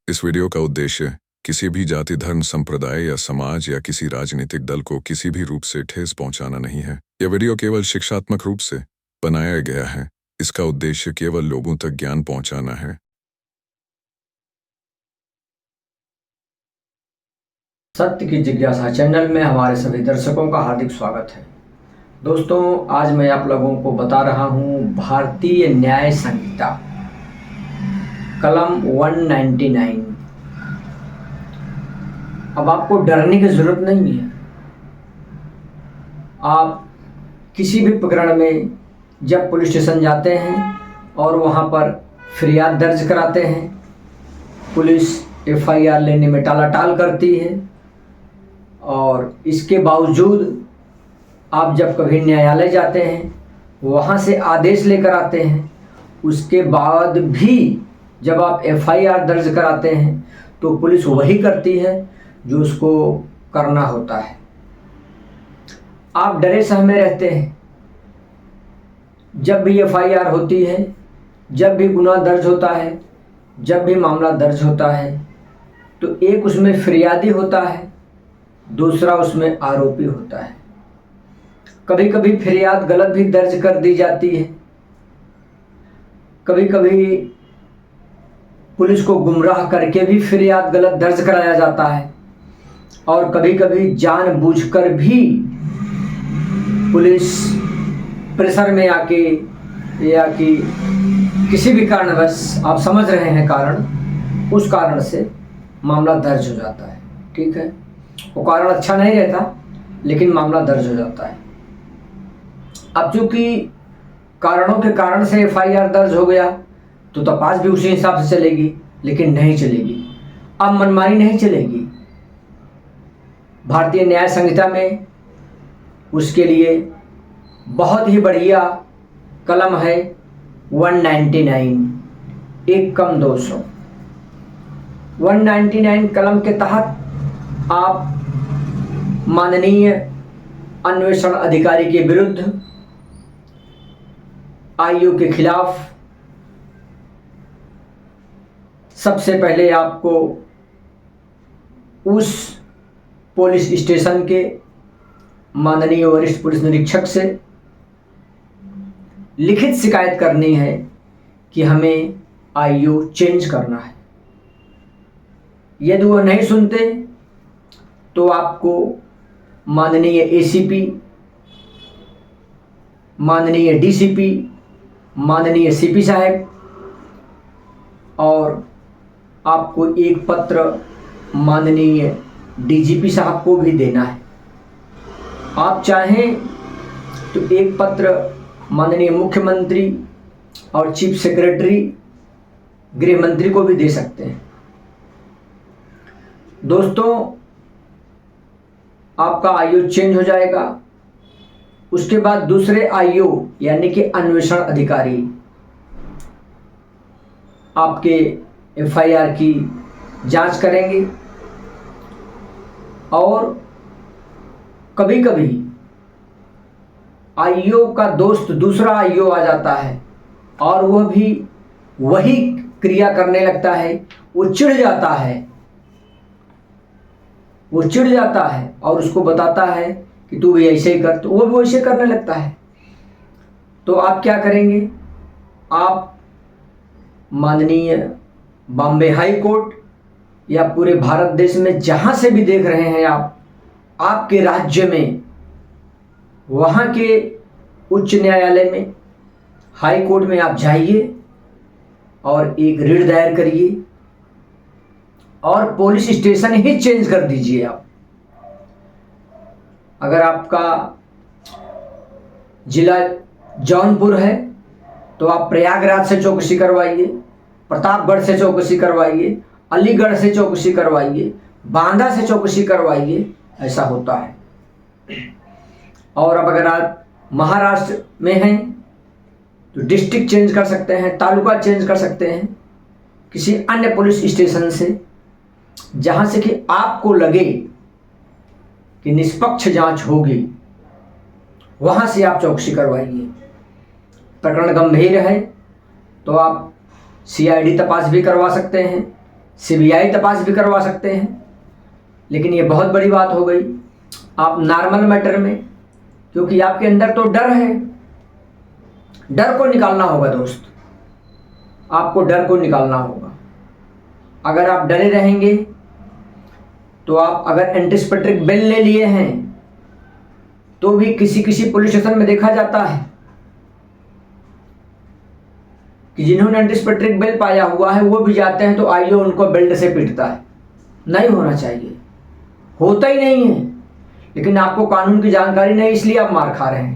इस वीडियो का उद्देश्य किसी भी जाति, धर्म, संप्रदाय या समाज या किसी राजनीतिक दल को किसी भी रूप से ठेस पहुंचाना नहीं है। यह वीडियो केवल शिक्षात्मक रूप से बनाया गया है। इसका उद्देश्य केवल लोगों तक ज्ञान पहुंचाना है। सत्य की जिज्ञासा चैनल में हमारे सभी दर्शकों का हार्दिक स्वागत है। दोस्तों, आज मैं आप लोगों को बता रहा हूं भारतीय न्याय संहिता कलम 199। अब आपको डरने की जरूरत नहीं है। आप किसी भी प्रकरण में जब पुलिस स्टेशन जाते हैं और वहां पर फरियाद दर्ज कराते हैं, पुलिस FIR लेने में टालाटाल करती है और इसके बावजूद आप जब कभी न्यायालय जाते हैं, वहाँ से आदेश लेकर आते हैं, उसके बाद भी जब आप FIR दर्ज कराते हैं तो पुलिस वही करती है जो उसको करना होता है। आप डरे सहमे रहते हैं। जब भी FIR होती है, जब भी गुनाह दर्ज होता है, जब भी मामला दर्ज होता है, तो एक उसमें फरियादी होता है, दूसरा उसमें आरोपी होता है। कभी कभी फरियाद गलत भी दर्ज कर दी जाती है। कभी कभी पुलिस को गुमराह करके भी फरियाद गलत दर्ज कराया जाता है और कभी कभी जानबूझकर भी पुलिस प्रेशर में आके या कि किसी भी कारणवश, आप समझ रहे हैं कारण, उस कारण से मामला दर्ज हो जाता है। ठीक है, वो कारण अच्छा नहीं रहता लेकिन मामला दर्ज हो जाता है। अब चूंकि कारणों के कारण से FIR दर्ज हो गया तो तपास भी उसी हिसाब से चलेगी, लेकिन नहीं चलेगी। अब मनमानी नहीं चलेगी। भारतीय न्याय संहिता में उसके लिए बहुत ही बढ़िया कलम है 199, 1 कम 200। 199 कलम के तहत आप माननीय अन्वेषण अधिकारी के विरुद्ध, IO के खिलाफ सबसे पहले आपको उस पुलिस स्टेशन के माननीय वरिष्ठ पुलिस निरीक्षक से लिखित शिकायत करनी है कि हमें IO चेंज करना है। यदि वो नहीं सुनते तो आपको माननीय ACP, माननीय DCP, माननीय CP साहब और आपको एक पत्र माननीय DGP साहब को भी देना है। आप चाहें तो एक पत्र माननीय मुख्यमंत्री और चीफ सेक्रेटरी, गृह मंत्री को भी दे सकते हैं। दोस्तों, आपका IO चेंज हो जाएगा। उसके बाद दूसरे IO यानी कि अन्वेषण अधिकारी आपके FIR की जांच करेंगे और कभी कभी IO का दोस्त दूसरा IO आ जाता है और वह भी वही क्रिया करने लगता है। वो चिढ़ जाता है और उसको बताता है कि तू भी ऐसे ही कर, तो वो भी वैसे करने लगता है। तो आप क्या करेंगे? आप माननीय बॉम्बे हाई कोर्ट या पूरे भारत देश में जहां से भी देख रहे हैं आप, आपके राज्य में, वहां के उच्च न्यायालय में, हाई कोर्ट में आप जाइए और एक रिट दायर करिए और पुलिस स्टेशन ही चेंज कर दीजिए आप। अगर आपका जिला जौनपुर है तो आप प्रयागराज से चौकसी करवाइए, प्रतापगढ़ से चौकसी करवाइए, अलीगढ़ से चौकसी करवाइए, बांदा से चौकसी करवाइए। ऐसा होता है। और अब अगर आप महाराष्ट्र में हैं तो डिस्ट्रिक्ट चेंज कर सकते हैं, तालुका चेंज कर सकते हैं किसी अन्य पुलिस स्टेशन से, जहां से कि आपको लगे कि निष्पक्ष जांच होगी, वहां से आप चौकसी करवाइए। प्रकरण गंभीर है तो आप CID तपास भी करवा सकते हैं, सीबीआई तपास भी करवा सकते हैं। लेकिन ये बहुत बड़ी बात हो गई आप नॉर्मल मैटर में, क्योंकि आपके अंदर तो डर है। डर को निकालना होगा दोस्त, आपको डर को निकालना होगा। अगर आप डरे रहेंगे तो आप अगर एंटीसिपेटरी बेल ले लिए हैं तो भी किसी किसी पुलिस स्टेशन में देखा जाता है कि जिन्होंने एंटीसिपेटरी बेल पाया हुआ है वो भी जाते हैं तो आईओ उनको बेल्ट से पीटता है। नहीं होना चाहिए, होता ही नहीं है, लेकिन आपको कानून की जानकारी नहीं इसलिए आप मार खा रहे हैं।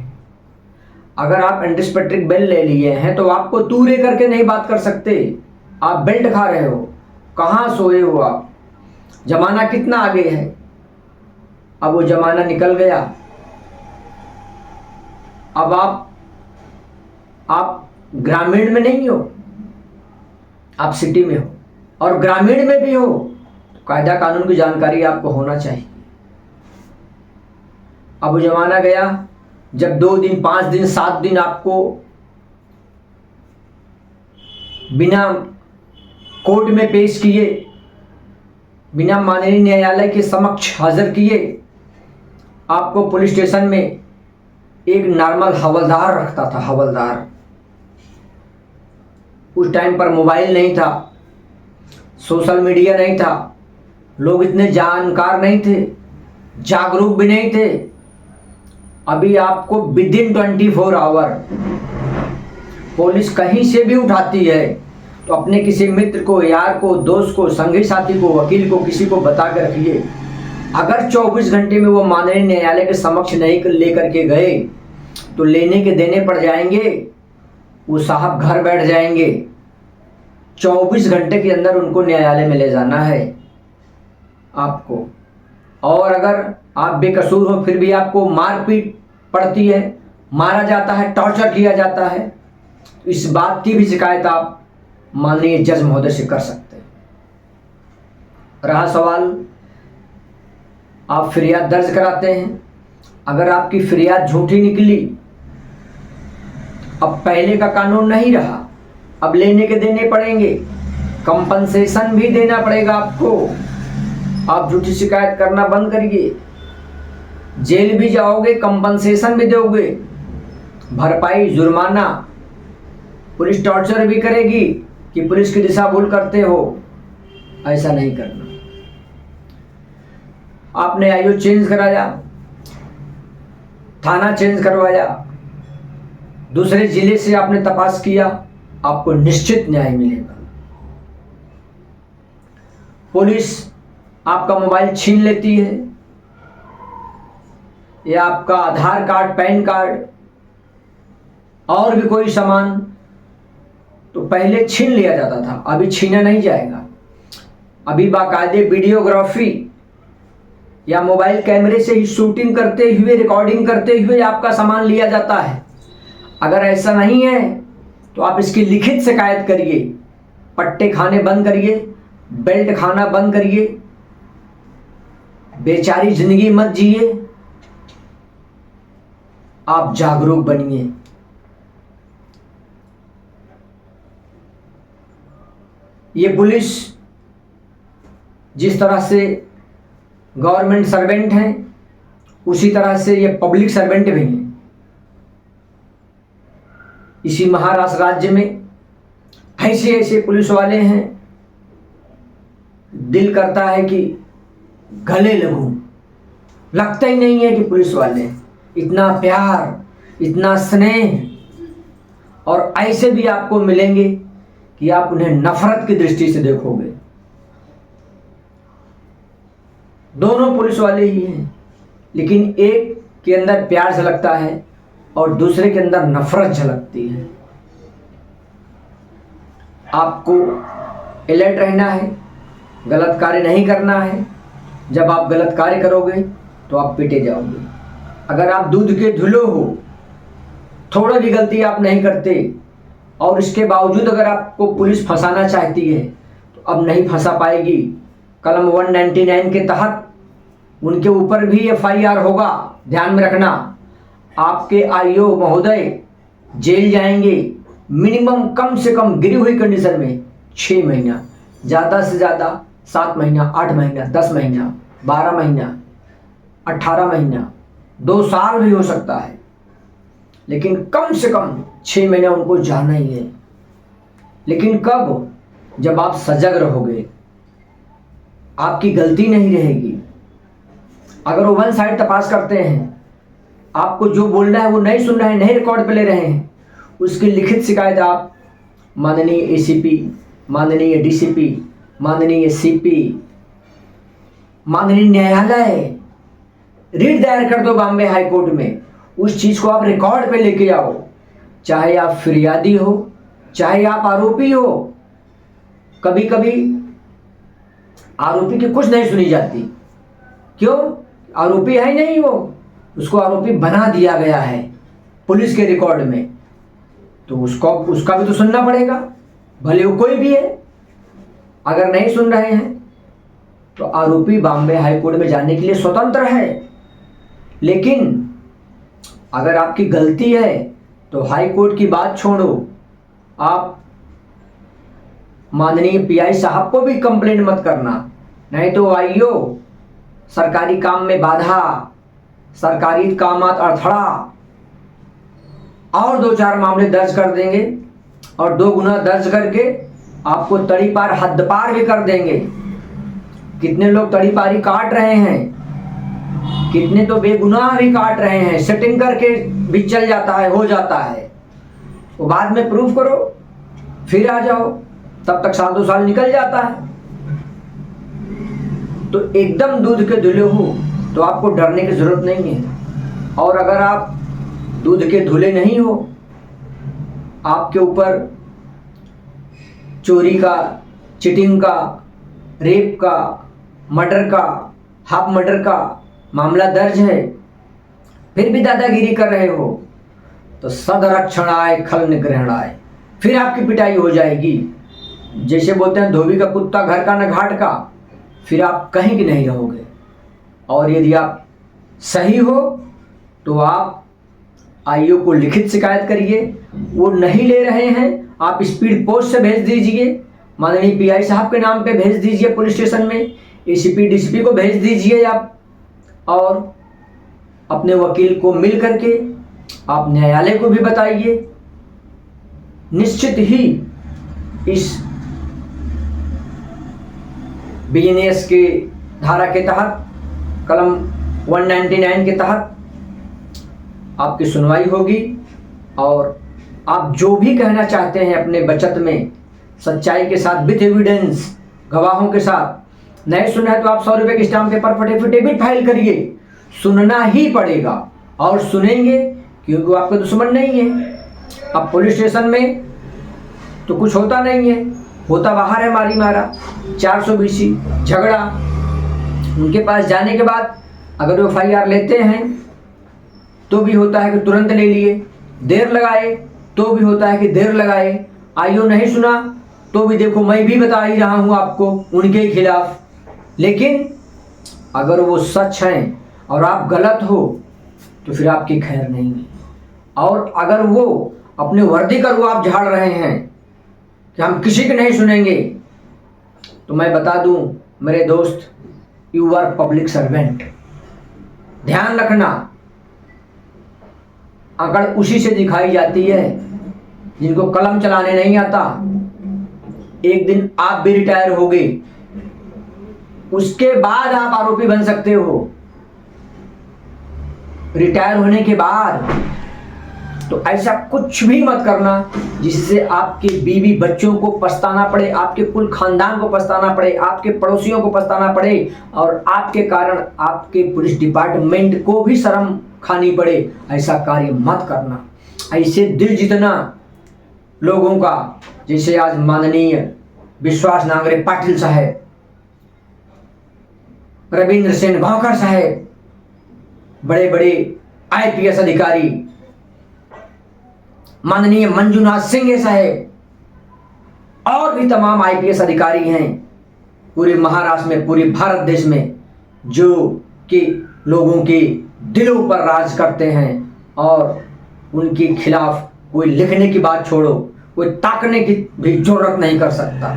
अगर आप एंटीसिपेटरी बेल ले लिए हैं तो आपको तूरे करके नहीं बात कर सकते, आप बेल्ट खा रहे हो। कहाँ सोए हो आप? जमाना कितना आगे है, अब वो जमाना निकल गया। अब आप ग्रामीण में नहीं हो, आप सिटी में हो, और ग्रामीण में भी हो तो कायदा कानून की जानकारी आपको होना चाहिए। अब वो जमाना गया जब 2 दिन 5 दिन 7 दिन आपको बिना कोर्ट में पेश किए, बिना माननीय न्यायालय के समक्ष हाजिर किए आपको पुलिस स्टेशन में एक नॉर्मल हवलदार रखता था। हवलदार, उस टाइम पर मोबाइल नहीं था, सोशल मीडिया नहीं था, लोग इतने जानकार नहीं थे, जागरूक भी नहीं थे। अभी आपको विदिन 24 आवर पुलिस कहीं से भी उठाती है तो अपने किसी मित्र को, यार को, दोस्त को, संगी साथी को, वकील को, किसी को बता कर रखिए। अगर 24 घंटे में वो माननीय न्यायालय के समक्ष नहीं लेकर के गए तो लेने के देने पड़ जाएंगे, वो साहब घर बैठ जाएंगे। 24 घंटे के अंदर उनको न्यायालय में ले जाना है आपको। और अगर आप बेकसूर हो फिर भी आपको मारपीट पड़ती है, मारा जाता है, टॉर्चर किया जाता है, तो इस बात की भी शिकायत आप माननीय जज महोदय से कर सकते हैं। रहा सवाल, आप फिरियाद दर्ज कराते हैं, अगर आपकी फिरियाद झूठी निकली, अब पहले का कानून नहीं रहा, अब लेने के देने पड़ेंगे, कंपनसेशन भी देना पड़ेगा आपको। आप झूठी शिकायत करना बंद करिए, जेल भी जाओगे, कंपनसेशन भी दोगे, भरपाई, जुर्माना, पुलिस टॉर्चर भी करेगी कि पुलिस की दिशा भूल करते हो। ऐसा नहीं करना। आपने आईओ चेंज कराया, थाना चेंज करवाया, दूसरे जिले से आपने तपास किया, आपको निश्चित न्याय मिलेगा। पुलिस आपका मोबाइल छीन लेती है या आपका आधार कार्ड, पैन कार्ड और भी कोई सामान, तो पहले छीन लिया जाता था, अभी छीना नहीं जाएगा। अभी बाकायदे वीडियोग्राफी या मोबाइल कैमरे से ही शूटिंग करते हुए, रिकॉर्डिंग करते हुए आपका सामान लिया जाता है। अगर ऐसा नहीं है तो आप इसकी लिखित शिकायत करिए, पट्टे खाने बंद करिए, बेल्ट खाना बंद करिए, बेचारी जिंदगी मत जिए, आप जागरूक बनिए। ये पुलिस जिस तरह से गवर्नमेंट सर्वेंट हैं उसी तरह से ये पब्लिक सर्वेंट भी हैं। इसी महाराष्ट्र राज्य में ऐसे ऐसे पुलिस वाले हैं, दिल करता है कि गले लगूं, लगता ही नहीं है कि पुलिस वाले। इतना प्यार, इतना स्नेह, और ऐसे भी आपको मिलेंगे कि आप उन्हें नफरत की दृष्टि से देखोगे। दोनों पुलिस वाले ही हैं, लेकिन एक के अंदर प्यार झलकता है और दूसरे के अंदर नफरत झलकती है। आपको अलर्ट रहना है, गलत कार्य नहीं करना है। जब आप गलत कार्य करोगे तो आप पीटे जाओगे। अगर आप दूध के धुलो हो, थोड़ा भी गलती आप नहीं करते और इसके बावजूद अगर आपको पुलिस फंसाना चाहती है तो अब नहीं फंसा पाएगी। कलम 199 के तहत उनके ऊपर भी FIR होगा, ध्यान में रखना। आपके आईओ महोदय जेल जाएंगे मिनिमम, कम से कम गिरी हुई कंडीशन में 6 महीना, ज़्यादा से ज़्यादा 7 महीना, 8 महीना, 10 महीना, 12 महीना, 18 महीना, 2 साल भी हो सकता है, लेकिन कम से कम 6 महीना उनको जाना ही है। लेकिन कब? जब आप सजग रहोगे, आपकी गलती नहीं रहेगी। अगर वो वन साइड तपास करते हैं, आपको जो बोलना है वो नहीं सुन रहे हैं, नहीं रिकॉर्ड पे ले रहे हैं, उसकी लिखित शिकायत आप माननीय एसीपी, माननीय डीसीपी, माननीय सीपी, माननीय न्यायालय रिट दायर कर दो बॉम्बे हाई कोर्ट में। उस चीज़ को आप रिकॉर्ड पे लेके आओ, चाहे आप फिरियादी हो, चाहे आप आरोपी हो। कभी कभी आरोपी की कुछ नहीं सुनी जाती। क्यों? आरोपी है ही नहीं वो, उसको आरोपी बना दिया गया है पुलिस के रिकॉर्ड में, तो उसका भी तो सुनना पड़ेगा, भले वो कोई भी है। अगर नहीं सुन रहे हैं तो आरोपी बॉम्बे हाई कोर्ट में जाने के लिए स्वतंत्र है। लेकिन अगर आपकी गलती है तो हाई कोर्ट की बात छोड़ो, आप माननीय पीआई साहब को भी कंप्लेंट मत करना, नहीं तो आईओ सरकारी काम में बाधा, सरकारी कामात अड़थड़ा, और 2-4 मामले दर्ज कर देंगे और 2 गुना दर्ज करके आपको तड़ी पार हद पार भी कर देंगे। कितने लोग तड़ी पारी काट रहे हैं, कितने तो बेगुनाह भी काट रहे हैं, सेटिंग करके भी चल जाता है, हो जाता है। वो बाद में प्रूफ करो, फिर आ जाओ, तब तक 7-2 साल निकल जाता है। तो एकदम दूध के धुले हो तो आपको डरने की जरूरत नहीं है। और अगर आप दूध के धुले नहीं हो, आपके ऊपर चोरी का, चीटिंग का, रेप का, मर्डर का, हाफ मर्डर का मामला दर्ज है, फिर भी दादागिरी कर रहे हो, तो सदरक्षणाय खल निग्रहणाय, फिर आपकी पिटाई हो जाएगी। जैसे बोलते हैं धोबी का कुत्ता घर का न घाट का, फिर आप कहीं की नहीं रहोगे। और यदि आप सही हो तो आप आईओ को लिखित शिकायत करिए, वो नहीं ले रहे हैं आप स्पीड पोस्ट से भेज दीजिए, माननीय पीआई साहब के नाम पे भेज दीजिए पुलिस स्टेशन में, एसीपी डीसीपी को भेज दीजिए आप, और अपने वकील को मिल करके आप न्यायालय को भी बताइए। निश्चित ही इस बीएनएस के धारा के तहत, कलम 199 के तहत आपकी सुनवाई होगी, और आप जो भी कहना चाहते हैं अपने बचत में सच्चाई के साथ, विथ एविडेंस, गवाहों के साथ, नहीं सुना है तो आप 100 रुपये के स्टाम्प पेपर पर एफिडेविट फाइल करिए। सुनना ही पड़ेगा और सुनेंगे, क्योंकि वो आपका दुश्मन नहीं है। अब पुलिस स्टेशन में तो कुछ होता नहीं है, होता बाहर है मारी मारा, 420 झगड़ा। उनके पास जाने के बाद अगर वो FIR लेते हैं तो भी होता है कि तुरंत ले लिए, देर लगाए तो भी होता है कि देर लगाए, आईओ नहीं सुना तो भी देखो मैं भी बता ही रहा हूँ आपको उनके खिलाफ। लेकिन अगर वो सच हैं और आप गलत हो तो फिर आपकी खैर नहीं है। और अगर वो अपने वर्दी का रुआब झाड़ रहे हैं कि हम किसी की नहीं सुनेंगे, तो मैं बता दूं मेरे दोस्त, यू आर पब्लिक सर्वेंट। ध्यान रखना, अकड़ उसी से दिखाई जाती है जिनको कलम चलाने नहीं आता। एक दिन आप भी रिटायर होगे, उसके बाद आप आरोपी बन सकते हो। रिटायर होने के बाद तो ऐसा कुछ भी मत करना जिससे आपके बीवी बच्चों को पछताना पड़े, आपके कुल खानदान को पछताना पड़े, आपके पड़ोसियों को पछताना पड़े, और आपके कारण आपके पुलिस डिपार्टमेंट को भी शर्म खानी पड़े। ऐसा कार्य मत करना। ऐसे दिल जीतना लोगों का, जैसे आज माननीय विश्वास नांगरे पाटिल साहब, रविंद्र सेन गांवकर साहब, बड़े बड़े IPS अधिकारी, माननीय मंजुनाथ सिंह साहब, और भी तमाम IPS अधिकारी हैं पूरे महाराष्ट्र में, पूरे भारत देश में, जो कि लोगों के दिलों पर राज करते हैं। और उनके खिलाफ कोई लिखने की बात छोड़ो, कोई ताकने की भी जरूरत नहीं कर सकता।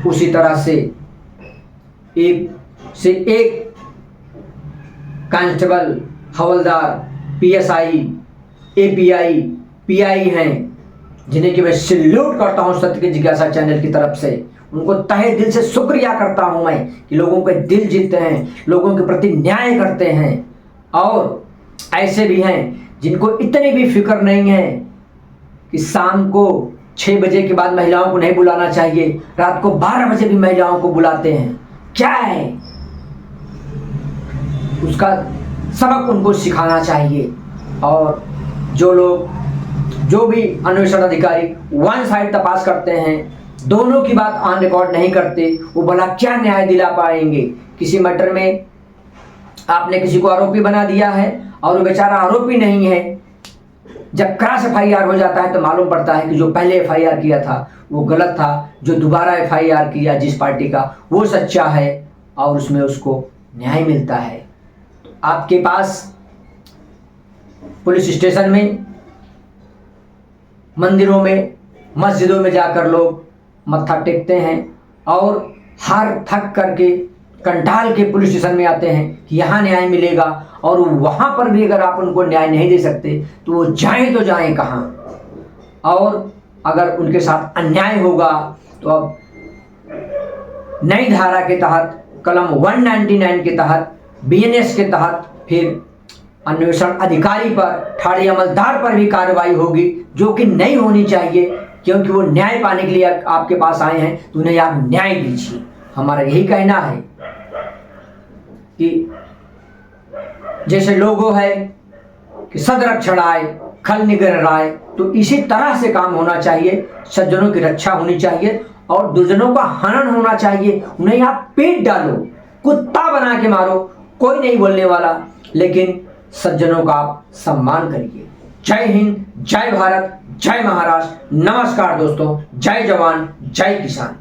उसी तरह से एक से एक कांस्टेबल, हवलदार, पीएसआई, एपीआई, पीआई हैं जिन्हें कि मैं सैल्यूट करता हूं सत्य की जिज्ञासा चैनल की तरफ से। उनको तहे दिल से शुक्रिया करता हूं मैं कि लोगों के दिल जीतते हैं, लोगों के प्रति न्याय करते हैं। और ऐसे भी हैं जिनको इतनी भी फिक्र नहीं है कि शाम को 6 बजे के बाद महिलाओं को नहीं बुलाना चाहिए, रात को 12 बजे भी महिलाओं को बुलाते हैं। क्या है उसका सबक उनको सिखाना चाहिए। और जो भी अन्वेषण अधिकारी वन साइड तपास करते हैं, दोनों की बात ऑन रिकॉर्ड नहीं करते, वो भला क्या न्याय दिला पाएंगे। किसी मैटर में आपने किसी को आरोपी बना दिया है और वो बेचारा आरोपी नहीं है, जब क्रॉस एफआईआर हो जाता है तो मालूम पड़ता है कि जो पहले एफआईआर किया था वो गलत था, जो दोबारा एफआईआर किया जिस पार्टी का वो सच्चा है और उसमें उसको न्याय मिलता है। तो आपके पास पुलिस स्टेशन में, मंदिरों में, मस्जिदों में जाकर लोग मत्था टेकते हैं और हार थक करके कंटाल के पुलिस स्टेशन में आते हैं कि यहाँ न्याय मिलेगा। और वहाँ पर भी अगर आप उनको न्याय नहीं दे सकते तो वो जाएं तो जाएं कहाँ। और अगर उनके साथ अन्याय होगा तो अब नई धारा के तहत, कलम 199 के तहत, बीएनएस के तहत फिर अन्वेषण अधिकारी पर, ठाड़ी अमलदार पर भी कार्रवाई होगी, जो कि नहीं होनी चाहिए, क्योंकि वो न्याय पाने के लिए आपके पास आए हैं तो उन्हें आप न्याय दीजिए। हमारा यही कहना है कि जैसे लोगो है कि सदरक्षण आए खल निगर राय, तो इसी तरह से काम होना चाहिए। सज्जनों की रक्षा होनी चाहिए और दुर्जनों का हनन होना चाहिए। उन्हें आप पीट डालो, कुत्ता बना के मारो, कोई नहीं बोलने वाला, लेकिन सज्जनों का आप सम्मान करिए। जय हिंद, जय भारत, जय महाराष्ट्र। नमस्कार दोस्तों, जय जवान, जय किसान।